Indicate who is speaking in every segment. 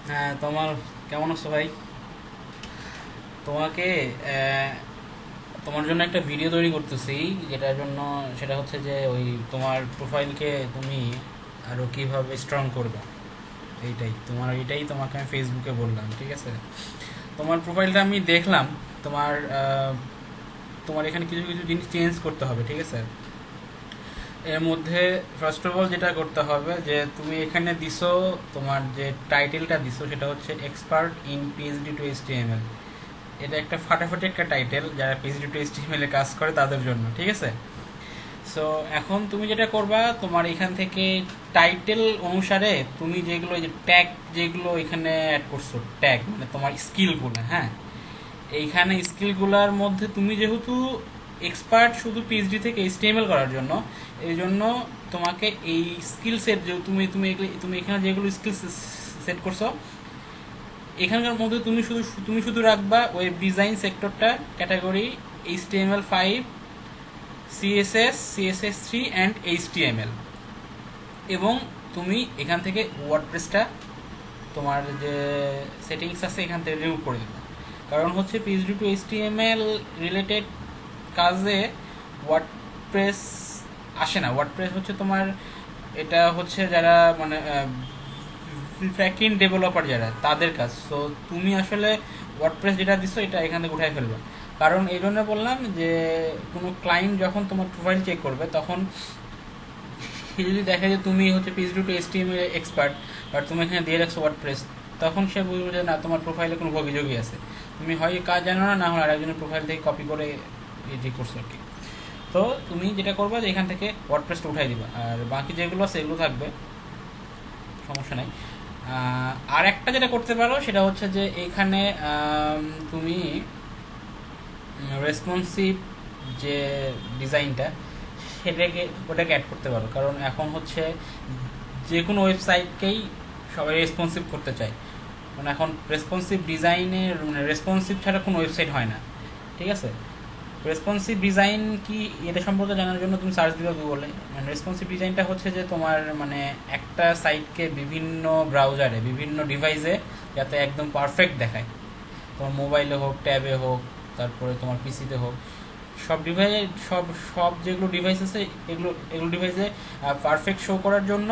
Speaker 1: হ্যাঁ, কেমন আছো ভাই? তোমাকে আহ, তোমার জন্য একটা ভিডিও তৈরি করতেছি, যেটার জন্য সেটা হচ্ছে যে ওই তোমার প্রোফাইলকে তুমি আরো কিভাবে স্ট্রং করবে। এইটাই তোমাকে আমি ফেসবুকে বললাম, ঠিক আছে? তোমার প্রোফাইলটা আমি দেখলাম। তোমার তোমার এখানে কিছু কিছু জিনিস চেঞ্জ করতে হবে, ঠিক আছে? এর মধ্যে ফার্স্ট অফ অল যেটা করতে হবে যে তুমি এখানে দিছো, তোমার যে টাইটেলটা দিছো সেটা হচ্ছে expert in PHP two HTML. এটা একটা ফাটাফাটি একটা টাইটেল, যারা পিএইচডি টু এইচটিএমএল এ কাজ করে তাদের জন্য, ঠিক আছে? সো এখন তুমি যেটা করবা, তোমার এখান থেকে টাইটেল অনুসারে তুমি যেগুলো, এই যে ট্যাগ যেগুলো এখানে অ্যাড করছো, ট্যাগ মানে তোমার স্কিলগুলো, হ্যাঁ, এইখানে স্কিলগুলোর মধ্যে তুমি যেহেতু এক্সপার্ট শুধু পিএইচডি থেকে এইচটিএমএল করার জন্য, এই জন্য তোমাকে এই স্কিল সেট যে তুমি এখানে যেগুলো স্কিল সেট করছো, এখানকার মধ্যে তুমি শুধু রাখবা ওয়েব ডিজাইন সেক্টরটা, category HTML5, CSS3 and HTML। এবং তুমি এখান থেকে ওয়ার্ডপ্রেসটা, তোমার যে সেটিংস আছে এখান থেকে রিমুভ করে দেবে। কারণ হচ্ছে পিএইচডি টু এইচটিএমএল রিলেটেড কাজে ওয়ার্ডপ্রেস আসে না। ওয়ার্ডপ্রেস হচ্ছে তোমার, এটা হচ্ছে যারা মানে ব্যাকএন্ড ডেভেলপার যারা, তাদের কাজ। সো তুমি আসলে ওয়ার্ডপ্রেস যেটা দিছো এটা এখান থেকে উঠাই ফেলবে। কারণ এই জন্য বললাম যে কোনো ক্লায়েন্ট যখন তোমার প্রোফাইল চেক করবে, তখন সে যদি দেখে যে তুমি হচ্ছে PhD two HTML expert, but তুমি এখানে দিয়ে রাখছো ওয়ার্ডপ্রেস, তখন সে বুঝবে যে না, তোমার প্রোফাইলে কোনো অভিযোগই আছে। তুমি হয় কাজ জানো না, না হলে আরেকজনের প্রোফাইল থেকে কপি করে এটি করছো আর কি। তো তুমি যেটা করবে যে এখান থেকে ওয়ার্ডপ্রেসটা উঠাই দিবা, আর বাকি যেগুলো আছে এগুলো থাকবে, সমস্যা নাই। আর একটা যেটা করতে পারো সেটা হচ্ছে যে এখানে তুমি রেসপন্সিভ যে ডিজাইনটা, ওটাকে অ্যাড করতে পারো। কারণ এখন হচ্ছে যে কোনো ওয়েবসাইটকেই সবাই রেসপন্সিভ করতে চায়। মানে এখন রেসপন্সিভ ডিজাইনের, মানে রেসপন্সিভ ছাড়া কোনো ওয়েবসাইট হয় না, ঠিক আছে? রেসপন্সিভ ডিজাইন কি, এটা সম্পর্কে জানার জন্য তুমি সার্চ দিবে গুগলে। মানে রেসপন্সিভ ডিজাইনটা হচ্ছে যে তোমার মানে একটা সাইটকে বিভিন্ন ব্রাউজারে, বিভিন্ন ডিভাইসে যাতে একদম পারফেক্ট দেখায়, তোমার মোবাইলে হোক, ট্যাবে হোক, তারপরে তোমার পিসিতে হোক, সব ডিভাইসে, সব সব যেগুলো ডিভাইস আছে, এগুলো এগুলো ডিভাইসে পারফেক্ট শো করার জন্য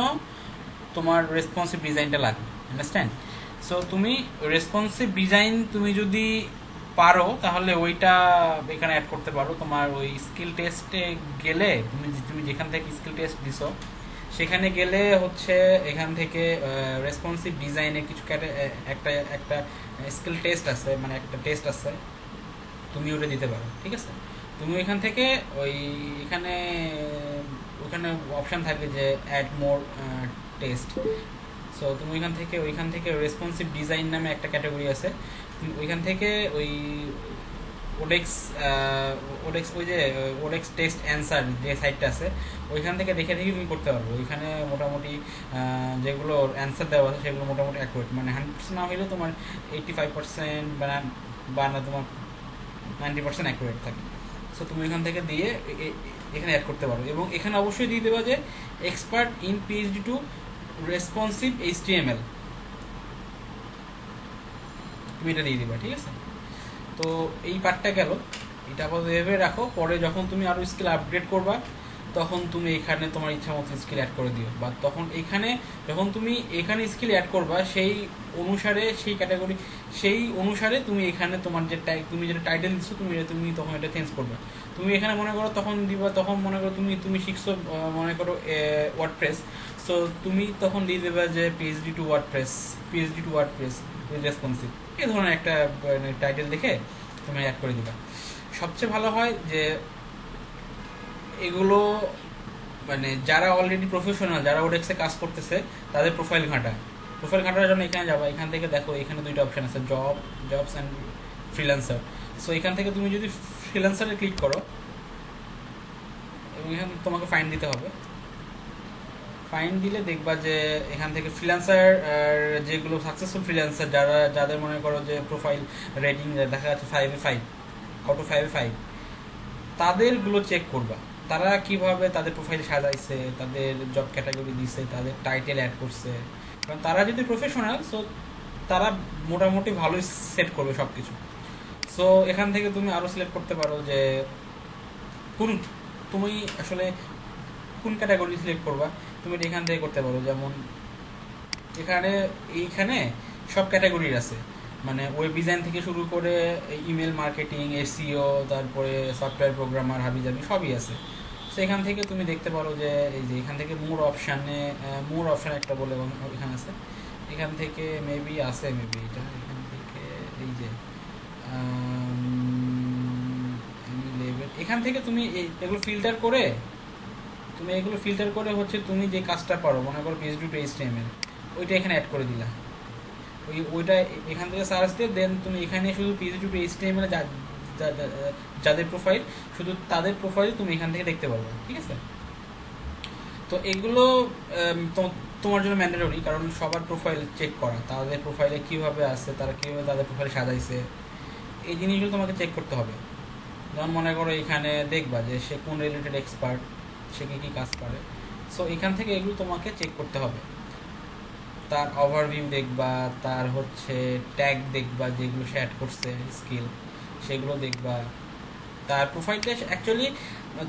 Speaker 1: তোমার রেসপন্সিভ ডিজাইনটা লাগবে। আন্ডারস্ট্যান্ড? সো তুমি রেসপন্সিভ ডিজাইন তুমি যদি পারো, তাহলে ওইটা এখানে অ্যাড করতে পারো। তোমার ওই স্কিল টেস্টে গেলে, তুমি তুমি যেখান থেকে স্কিল টেস্ট দিছো সেখানে গেলে হচ্ছে এখান থেকে রেসপন্সিভ ডিজাইনে কিছু একটা একটা স্কিল টেস্ট আছে, মানে একটা টেস্ট আছে, তুমি ওটা দিতে পারো, ঠিক আছে? তুমি এখান থেকে ওই এখানে ওখানে অপশান থাকে যে অ্যাড মোর টেস্ট। সো তুমি ওইখান থেকে রেসপন্সিভ ডিজাইন নামে একটা ক্যাটাগরি আছে, তুমি ওইখান থেকে ওই ওডেক্স ওডেক্স ওই যে ওডেক্স টেস্ট অ্যান্সার যে সাইটটা আছে, ওইখান থেকে দেখে দেখে তুমি করতে পারবো। ওইখানে মোটামুটি যেগুলো অ্যান্সার দেওয়া আছে সেগুলো মোটামুটি অ্যাকুরেট, মানে 100% না হলেও তোমার 85% বা না তোমার 90% অ্যাকুরেট থাকে। সো তুমি এখান থেকে দিয়ে এখানে অ্যাড করতে পারো। এবং এখানে অবশ্যই দিয়ে দেবা যে expert in PHP to responsive HTML, তুমি এটা দিয়ে দিবা, ঠিক আছে? তো এই পার্টটা গেল, এটা আপাতত ভেবে রাখো। পরে যখন তুমি আরও স্কিল আপগ্রেড করবা, তখন তুমি এখানে তোমার ইচ্ছা মতো স্কিল অ্যাড করে দিও। বা তখন এখানে যখন তুমি এখানে স্কিল অ্যাড করবা, সেই অনুসারে, সেই ক্যাটাগরি, সেই অনুসারে তুমি এখানে তোমার যে তুমি যেটা টাইটেল দিচ্ছ, তুমি তখন এটা চেঞ্জ করবে। তুমি এখানে মনে করো তখন দিবা, তখন মনে করো তুমি তুমি শিখছো মনে করো ওয়ার্ডপ্রেস। সো তুমি তখন দিয়ে দেবে যে PHP to WordPress with responsive, এই ধরনের একটা টাইটেল দেখে তুমি অ্যাড করে দিবা। সবচেয়ে ভালো হয় যে এগুলো মানে যারা অলরেডি প্রফেশনাল, যারা ওডেক্সে কাজ করতেছে, তাদের প্রোফাইল ঘাটার জন্য এখানে যাবা। এখান থেকে দেখো এখানে দুইটা অপশন আছে, জবস অ্যান্ড ফ্রিল্যান্সার। সো এখান থেকে তুমি যদি ফ্রিল্যান্সারে ক্লিক করো, এবং এখানে তোমাকে ফাইন দিতে হবে। ফাইন দিলে দেখবা যে এখান থেকে ফ্রিল্যান্সার, যেগুলো সাকসেসফুল ফ্রিল্যান্সার, যাদের মনে করো যে প্রোফাইল রেটিং দেখা যাচ্ছে 5/5, আউট অফ 5/5, তাদেরগুলো চেক করবা। তারা কিভাবে তাদের প্রোফাইল সাজাইছে, তাদের জব ক্যাটাগরি দিছে, তাদের টাইটেল অ্যাড করছে। কারণ তারা যদি প্রফেশনাল, সো তারা মোটামুটি ভালোই সেট করবে সব কিছু। সো এখান থেকে তুমি আরও সিলেক্ট করতে পারো যে কোন তুমি আসলে কোন ক্যাটাগরি সিলেক্ট করবা, তুমি এটা এখান থেকে করতে পারো। যেমন এইখানে সব ক্যাটাগরির আছে, মানে ওয়েব ডিজাইন থেকে শুরু করে ইমেল মার্কেটিং, এসইও, তারপরে সফটওয়্যার প্রোগ্রামার, হাবিজাবি সবই আছে। সো এখান থেকে তুমি দেখতে পারো যে এই যে এখান থেকে মোর অপশান একটা বলে এখানে আছে, এখান থেকে মেবি এটা এখান থেকে এই যে লেভেল, এখান থেকে তুমি এগুলো ফিল্টার করে হচ্ছে তুমি যে কাজটা পারো, মনে করো PHP টু HTML, ওইটা এখানে অ্যাড করে দিলা। ওইটা এখান থেকে সার্চ দিয়ে দেন তুমি এখানে শুধু PHP টু HTML যাদের প্রোফাইল, শুধু তাদের প্রোফাইল তুমি এখান থেকে দেখতে পারবে, ঠিক আছে? তো এগুলো তোমার জন্য ম্যান্ডেটরি, কারণ সবার প্রোফাইল চেক করা, তাদের প্রোফাইলে কীভাবে আছে, তারা কীভাবে তাদের প্রোফাইল সাজাইছে, এই জিনিসগুলো তোমাকে চেক করতে হবে। যেমন মনে করো এখানে দেখবা যে সে কোন রিলেটেড এক্সপার্ট, সে কী কী কাজ করে। সো এখান থেকে এগুলো তোমাকে চেক করতে হবে। তার ওভারভিউ দেখবা, তার হচ্ছে ট্যাগ দেখবা যেগুলো সে অ্যাড করছে, স্কিল সেগুলো দেখবা। তার প্রোফাইলটা অ্যাকচুয়ালি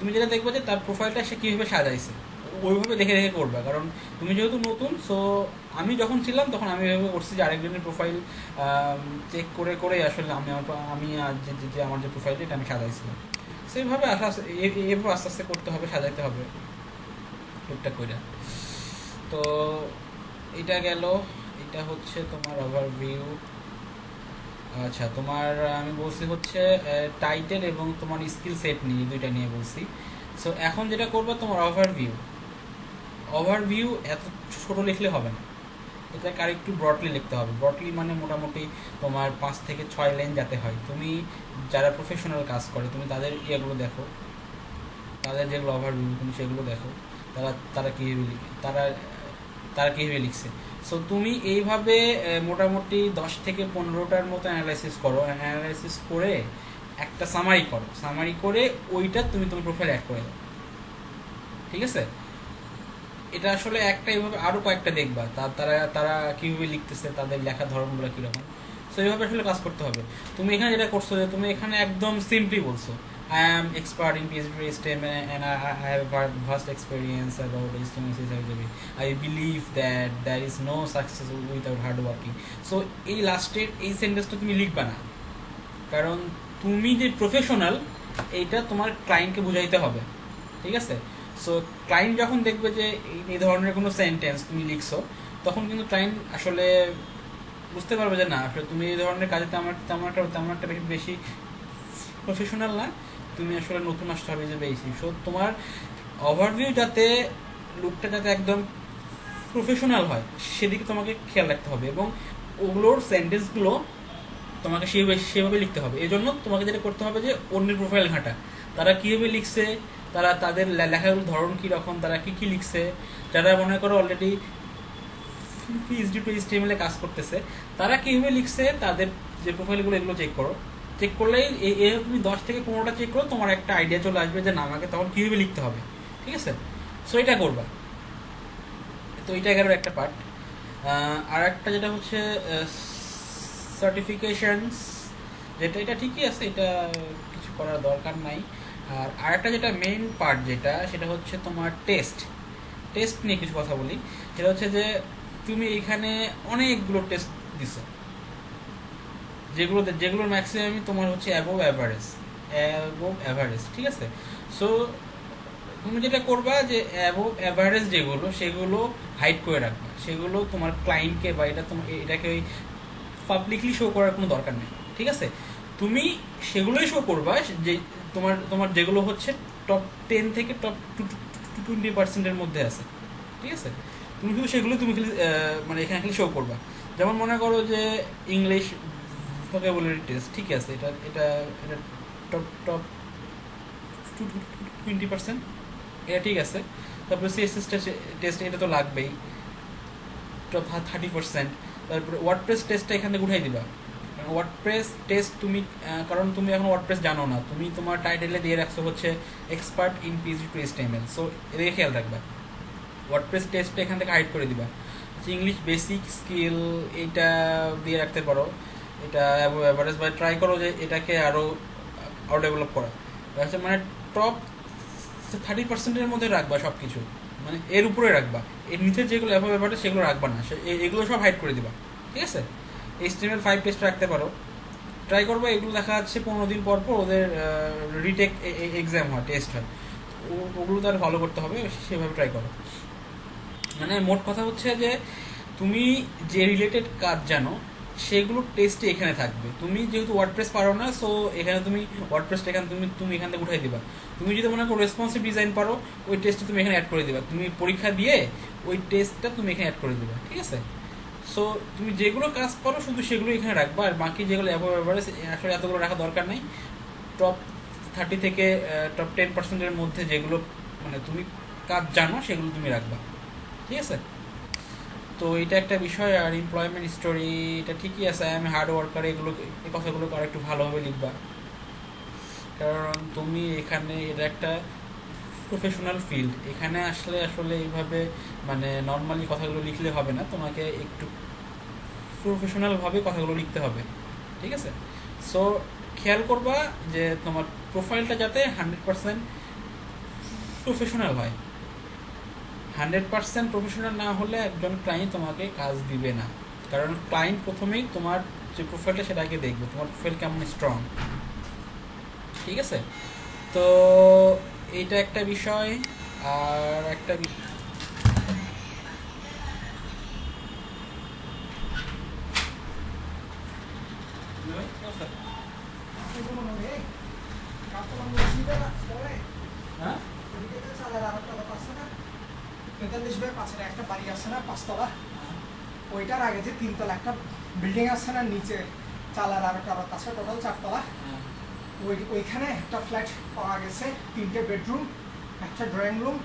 Speaker 1: তুমি যেটা দেখবে যে তার প্রোফাইলটা সে কীভাবে সাজাইছে, ওইভাবে দেখে দেখে করবা। কারণ তুমি যেহেতু নতুন, সো আমি যখন ছিলাম তখন আমি এভাবে করছি যে আরেকজনের প্রোফাইল চেক করে করে আসলে আমি যে আমার যে প্রোফাইলটা এটা আমি সাজাইছিলাম। সেইভাবে এভাবে আস্তে আস্তে করতে হবে, সাজাইতে হবে টুকটাক করে। তো এটা গেল, এটা হচ্ছে তোমার ওভারভিউ। আচ্ছা, তোমার আমি বলছি হচ্ছে টাইটেল এবং তোমার স্কিল সেট নিয়ে, দুইটা নিয়ে বলছি। সো এখন যেটা করবে তোমার ওভারভিউ এত ছোট লিখলে হবে না, এটাকে আর একটু ব্রডলি লিখতে হবে। ব্রডলি মানে মোটামুটি তোমার 5 থেকে 6 লাইন যাতে হয়। তুমি যারা প্রফেশনাল কাজ করে তুমি তাদের ইয়েগুলো দেখো, তাদের যেগুলো ওভারভিউ তুমি সেগুলো দেখো, তারা কীভাবে লিখে, তারা কীভাবে লিখছে। সো তুমি এইভাবে মোটামুটি 10 থেকে 15টার মতো অ্যানালাইসিস করে একটা সামারি করে ওইটা তুমি তোমার প্রোফাইল অ্যাড করে দাও, ঠিক আছে? এটা আসলে একটা, এইভাবে আরও কয়েকটা দেখবা তারা কীভাবে লিখতেছে, তাদের লেখার ধরনগুলো কীরকম। সো এইভাবে আসলে কাজ করতে হবে। তুমি এখানে যেটা করছো যে তুমি এখানে একদম সিম্পলি বলছো I am expert in PHP HTML and I have a vast experience about HTML CSS. I believe that there is no success without hard working. So এই লাস্টের এই সেন্টেন্সটা তুমি লিখবা না, কারণ তুমি যে প্রফেশনাল এইটা তোমার ক্লায়েন্টকে বুঝাইতে হবে, ঠিক আছে? সো ক্লায়েন্ট যখন দেখবে যে এই ধরনের কোনো সেন্টেন্স তুমি লিখছো, তখন কিন্তু ক্লায়েন্ট আসলে বুঝতে পারবে যে না, আসলে তুমি এই ধরনের কাজে তেমন একটা বেশি প্রফেশনাল না, তুমি আসলে নতুন আসতে হবে যে বেশি। সো তোমার ওভারভিউ যাতে লুকটা যাতে একদম প্রফেশনাল হয় সেদিকে তোমাকে খেয়াল রাখতে হবে, এবং ওগুলোর সেন্টেন্সগুলো তোমাকে সেভাবে লিখতে হবে। এই জন্য তোমাকে যেটা করতে হবে যে অন্যের প্রোফাইল ঘাঁটা, তারা কীভাবে লিখছে, তাদের লেখাগুলোর ধরন কীরকম, তারা কী কী লিখছে। যারা মনে করো অলরেডি PHP টু HTML কাজ করতেছে, তারা কীভাবে লিখছে, তাদের যে প্রোফাইলগুলো এগুলো চেক করলেই তুমি 10 থেকে 15টা চেক করো, তোমার একটা আইডিয়া চলে আসবে যে না আমাকে তখন কীভাবে লিখতে হবে, ঠিক আছে? সো এটা করবা। তো এটা 11 একটা পার্ট। আর একটা যেটা হচ্ছে সার্টিফিকেশনস, এটা ঠিকই আছে, এটা কিছু করার দরকার নাই। আর আরেকটা যেটা মেইন পার্ট সেটা হচ্ছে তোমার টেস্ট নিয়ে কিছু কথা বলি। সেটা হচ্ছে যে তুমি এখানে অনেকগুলো টেস্ট দিছো, যেগুলোর ম্যাক্সিমামই তোমার হচ্ছে অ্যাবোভ অ্যাভারেজ, ঠিক আছে? সো তুমি যেটা করবা যে অ্যাবোভ অ্যাভারেজ সেগুলো হাইড করে রাখবা, সেগুলো তোমার ক্লায়েন্টকে বা এটাকে ওই পাবলিকলি শো করার কোনো দরকার নেই, ঠিক আছে? তুমি সেগুলোই শো করবা যে তোমার যেগুলো হচ্ছে টপ 10 থেকে টপ 20%-এর মধ্যে আছে, ঠিক আছে? তুমি শুধু সেগুলো তুমি মানে এখানে খালি শো করবা। যেমন মনে করো যে ইংলিশ ভোকাবুলারি টেস্ট, ঠিক আছে, এটা টপ 20%, এটা ঠিক আছে। তারপরে CSS টেস্ট, এটা তো লাগবেই, টপ 30%। তারপরে ওয়ার্ডপ্রেস টেস্টটা এখান থেকে উঠাই দিবা। ওয়ার্ডপ্রেস টেস্ট তুমি, কারণ তুমি এখন ওয়ার্ডপ্রেস জানো না, তুমি তোমার টাইটেলে দিয়ে রাখছো হচ্ছে expert in PHP to HTML। So এদিকে খেয়াল রাখবা, ওয়ার্ডপ্রেস টেস্টটা এখান থেকে হাইড করে দিবা। ইংলিশ বেসিক স্কিল এইটা দিয়ে রাখতে পারো, এটা অ্যাভারেজ বা ট্রাই করো যে এটাকে আরও আরও ডেভেলপ করা। হচ্ছে মানে টপ 30%-এর মধ্যে রাখবা সব কিছু, মানে এর উপরে রাখবা, এর নিচে যেগুলো অ্যাভারেজ সেগুলো রাখবা না, এগুলো সব হাইড করে দিবা, ঠিক আছে। HTML5 টেস্ট রাখতে পারো, ট্রাই করবো। এগুলো দেখা যাচ্ছে 15 দিন পর পর ওদের রিটেক এক্সাম হয়, টেস্ট হয়, ওগুলো তো আর ফলো করতে হবে, সেভাবে ট্রাই করো। মানে মোট কথা হচ্ছে যে তুমি যে রিলেটেড কাজ জানো সেগুলো টেস্টে এখানে থাকবে। তুমি যেহেতু ওয়ার্ডপ্রেস পারো না, সো এখানে তুমি ওয়ার্ডপ্রেসটা এখানে তুমি এখান থেকে উঠাই দিবা। তুমি যদি মনে করো রেসপন্সিভ ডিজাইন পারো, ওই টেস্টটা তুমি এখানে অ্যাড করে দিবা। তুমি পরীক্ষা দিয়ে ওই টেস্টটা তুমি এখানে অ্যাড করে দিবা, ঠিক আছে। সো তুমি যেগুলো কাজ পারো শুধু সেগুলো এখানে রাখবা, আর বাকি যেগুলো অ্যাভারেজ আসলে এতগুলো রাখা দরকার নেই। টপ 30 থেকে টপ 10%-এর মধ্যে যেগুলো মানে তুমি কাজ জানো সেগুলো তুমি রাখবা, ঠিক আছে। তো এটা একটা বিষয়। আর এমপ্লয়মেন্ট স্টোরি এটা ঠিকই আছে, আমি হার্ড ওয়ার্কার, এগুলো এই কথাগুলো আর একটু ভালোভাবে লিখবা, কারণ তুমি এখানে এটা একটা প্রফেশনাল ফিল্ড, এখানে আসলে আসলে এইভাবে মানে নর্মালি কথাগুলো লিখলে হবে না, তোমাকে একটু প্রফেশনালভাবে কথাগুলো লিখতে হবে, ঠিক আছে। সো খেয়াল করবা যে তোমার প্রোফাইলটা যাতে 100% প্রফেশনাল হয়। 100% প্রফেশনাল না হলে একজন ক্লায়েন্ট তোমাকে কাজ দিবে না, কারণ ক্লায়েন্ট প্রথমেই তোমার যে প্রোফাইলটা সেটাকে দেখবে, তোমার প্রোফাইল কেমন স্ট্রং, ঠিক আছে। তো এইটা একটা বিষয়। আর একটা হ্যাঁ
Speaker 2: 45/5 একটা বাড়ি আছে না 5 তলা, ওইটার আগে যে 3 তলা একটা বিল্ডিং আছে না, নিচে চালার আর একটা আছে, টোটাল 4 তলা। ওইখানে একটা ফ্ল্যাট পাওয়া গেছে, 3টে বেডরুম, একটা ড্রয়িং রুম,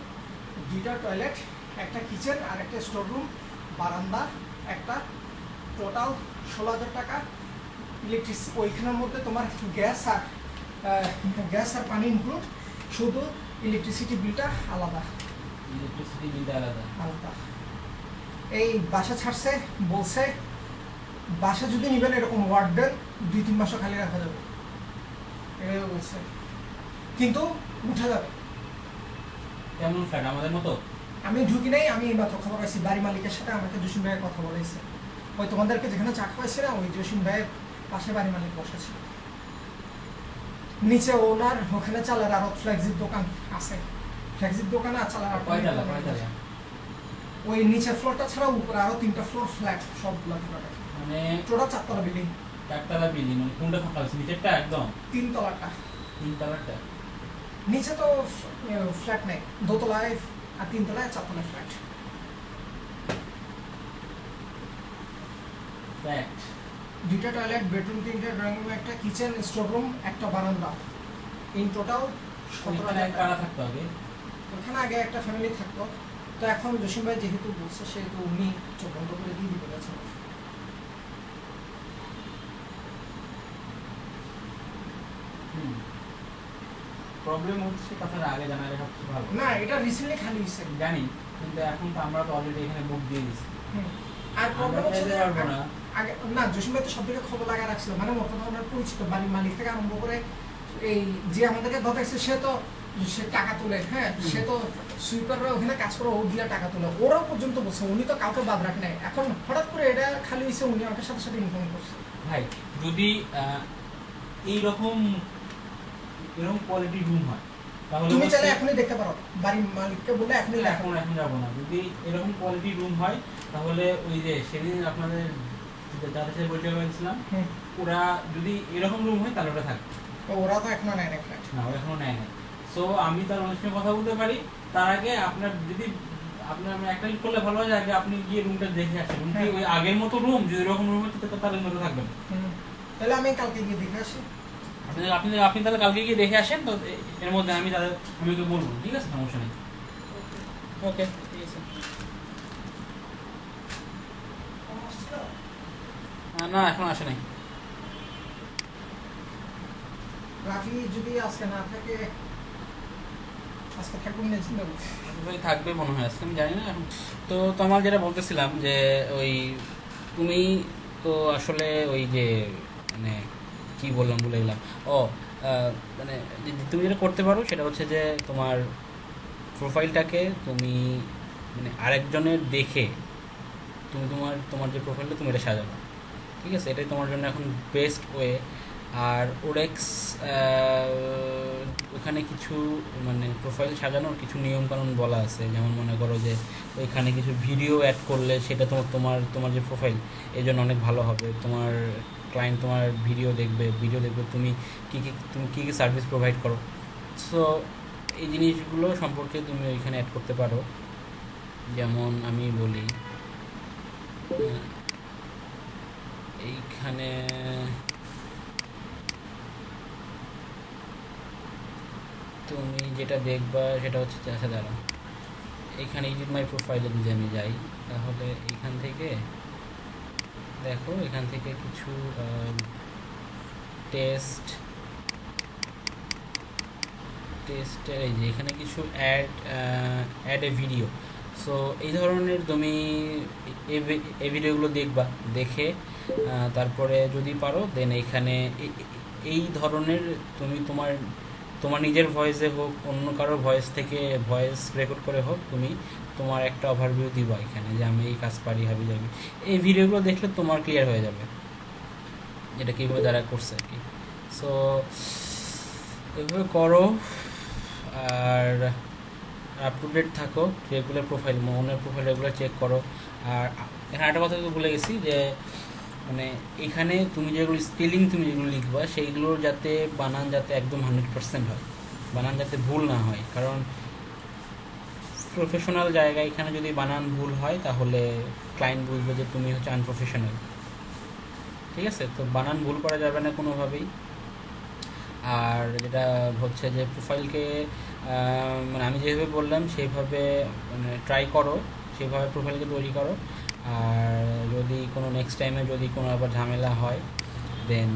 Speaker 2: 2টা টয়লেট, একটা কিচেন আর একটা স্টোর রুম, বারান্দা একটা, টোটাল 16,000 টাকা। ইলেকট্রিসিটি ওইখানের মধ্যে তোমার গ্যাস আর পানি ইনক্লুড, শুধু ইলেকট্রিসিটি বিলটা আলাদা। আলাদা। এই বাসা ছাড়ছে, বলছে বাসা যদি নিবেন এরকম ওয়ার্ডেন 2-3 মাসও খালি রাখা যাবে, এভাবে বলছে, কিন্তু উঠা যাবে।
Speaker 1: কেমন ফ্ল্যাট আমাদের মতো?
Speaker 2: আমি ঢুকি নাই, আমি মাত্র খবর পাইছি, বাড়ি মালিকের সাথে আমাকে জসিম ভাইয়ের কথা বলেছে, ওই তোমাদেরকে যেখানে চা খাওয়াইছে না, ওই জসিম ভাইয়ের পাশে বাড়ি মালিক বসেছিল, নিচে ওনার ওখানে চালার আরো ফ্লেক্সির দোকান আছে, ফ্লেক্সির দোকান আর চালার ওই নিচের ফ্লোরটা ছাড়া উপরে আরো 3টা ফ্লোর ফ্ল্যাট, সবগুলো
Speaker 1: মানে
Speaker 2: টোটাল 4 তলা বিল্ডিং।
Speaker 1: 4 তলা বিল্ডিং মানে কোনটা ফাঁকা আছে? নিচেরটা একদম
Speaker 2: 3 তলাটা।
Speaker 1: 3 তলাটা
Speaker 2: নিচে তো ফ্ল্যাট নেই, 2 তলায় আর 3 তলায় 4 তলায় ফ্ল্যাট।
Speaker 1: ফ্ল্যাট
Speaker 2: 2টা টয়লেট, বেডরুম 3টে, ড্রয়িং রুম একটা, কিচেন, স্টোর রুম একটা, বারান্দা, ইন টোটাল 17,000 টাকা
Speaker 1: থাকতে হবে।
Speaker 2: ওখানে আগে একটা ফ্যামিলি থাকতো, তো এখন জসিম ভাই যেহেতু বলছে সেহেতু উনি চোখ বন্ধ করে দিয়ে দিতে গেছেন।
Speaker 1: প্রবলেম হচ্ছে কথাটা আগে জানালে সবচেয়ে ভালো।
Speaker 2: না, এটা রিসেন্টলি খালি হয়েছে
Speaker 1: জানি, কিন্তু এখন তো আমরা তো অলরেডি এখানে বুক দিয়ে দিচ্ছি।
Speaker 2: আর প্রবলেম হচ্ছে যে
Speaker 1: পারবো না
Speaker 2: আগে না, জসিম ভাই তো সব দিকে খবর লাগা রাখছিল, মানে মোট কথা ওনার পরিচিত বাড়ির মালিক থেকে আরম্ভ করে এই যে আমাদেরকে ধরেছে সে টাকা তোলে, হ্যাঁ, সে তো সুইপাররা ওখানে কাজ করে, ও দিয়ে টাকা তোলে, ওরাও পর্যন্ত বলছে, উনি তো কাউকে বাদ রাখে নাই। এখন হঠাৎ করে এটা খালি হয়েছে, উনি আমাকে সাথে সাথে ইনফর্ম করছে।
Speaker 1: ভাই যদি এইরকম এরকম কোয়ালিটি রুম হয় তাহলে
Speaker 2: তুমি চাইলে এখনই দেখতে পারো, বাড়ির মালিককে বললে এখনই দেখো।
Speaker 1: এখন যাবো না। যদি এরকম কোয়ালিটি রুম হয় তাহলে ওই যে সেদিন আপনাদের যাদের সাথে পরিচয় হয়েছিলাম, ওরা যদি এরকম রুম হয় তাহলে ওটা থাকবে।
Speaker 2: ওরা তো এখনো নেয় না ফ্ল্যাট,
Speaker 1: না, ওরা এখনো নেয় না। সো আমি তার অনেক সময় কথা বলতে পারি, তার আগে আপনার যদি আপনার একটা লিস্ট করলে ভালো হয়, আগে আপনি গিয়ে রুমটা দেখে আসেন, রুম কি ওই আগের মতো রুম, যদি এরকম রুম হচ্ছে তো তার মতো থাকবেন।
Speaker 2: তাহলে আমি কালকে গিয়ে দেখে আসি।
Speaker 1: আপনি তাহলে কালকে গিয়ে দেখে আসেন, তো এর মধ্যে আমি ওকে বলবো, ঠিক আছে, সমস্যা নেই। ওকে, ঠিক আছে। না, এখন আসে নাই।
Speaker 2: রাফি যদি আজকে না থাকে আজকে থাকবেন না চিন্তা করছি।
Speaker 1: ভাই থাকবে মনে হয় আজকে, আমি জানি না এখন। তো তোমার যেটা বলতেছিলাম যে ওই তুমি তো আসলে ওই যে মানে কি বললাম ভুলে গেলাম। ও মানে তুমি যেটা করতে পারো সেটা হচ্ছে যে তোমার প্রোফাইলটাকে তুমি মানে আরেকজনের দেখে তুমি তোমার তোমার যে প্রোফাইলটা তুমি এটা সাজাবো, ঠিক আছে? এটাই তোমার জন্য এখন বেস্ট ওয়ে। আর ওরেক্স ওখানে কিছু মানে প্রোফাইল সাজানোর কিছু নিয়মকানুন বলা আছে, যেমন মনে করো যে ওইখানে কিছু ভিডিও অ্যাড করলে সেটা তোমার তোমার তোমার যে প্রোফাইল এই জন্য অনেক ভালো হবে। তোমার ক্লায়েন্ট তোমার ভিডিও দেখবে তুমি কী কী সার্ভিস প্রোভাইড করো। সো এই জিনিসগুলো সম্পর্কে তুমি ওইখানে অ্যাড করতে পারো। যেমন আমি বলি এইখানে তুমি যেটা দেখবা সেটা হচ্ছে, আচ্ছা দাঁড়াও, এইখানে এডিট মাই প্রোফাইলে যদি আমি যাই তাহলে এইখান থেকে দেখো, এখান থেকে কিছু টেস্ট এই যে এখানে কিছু অ্যাড এ ভিডিও। সো এই ধরনের তুমি এই ভিডিওগুলো দেখবা, দেখে তারপরে যদি পারো দেন এইখানে এই ধরনের তুমি তোমার তোমার নিজের ভয়েসে হোক, অন্য কারো ভয়েস থেকে ভয়েস রেকর্ড করে হোক, তুমি তোমার একটা ওভারভিউ দিবা এখানে যে আমি এই কাজ পারি হাবি যাবি। এই ভিডিওগুলো দেখলে তোমার ক্লিয়ার হয়ে যাবে এটা কীভাবে তারা করছে আর কি। সো এভাবে করো আর আপ টু ডেট থাকো, রেগুলার প্রোফাইল অন্যের প্রোফাইল রেগুলার চেক করো। আর এখানে একটা কথা তো ভুলে গেছি যে মানে এখানে তুমি যেগুলো স্পেলিং তুমি যেগুলো লিখবা সেইগুলোর যাতে বানান যাতে একদম 100% হয়, বানান যাতে ভুল না হয়। কারণ প্রফেশনাল জায়গায় এখানে যদি বানান ভুল হয় তাহলে ক্লায়েন্ট বুঝবে যে তুমি হচ্ছে আনপ্রফেশনাল, ঠিক আছে? তো বানান ভুল করা যাবে না কোনোভাবেই। আর যেটা হচ্ছে যে প্রোফাইলকে মানে আমি যেভাবে বললাম সেইভাবে মানে ট্রাই করো, সেইভাবে প্রোফাইলকে তৈরি করো। আর যদি কোনো নেক্সট টাইমে যদি কোনো আবার ঝামেলা হয় দেন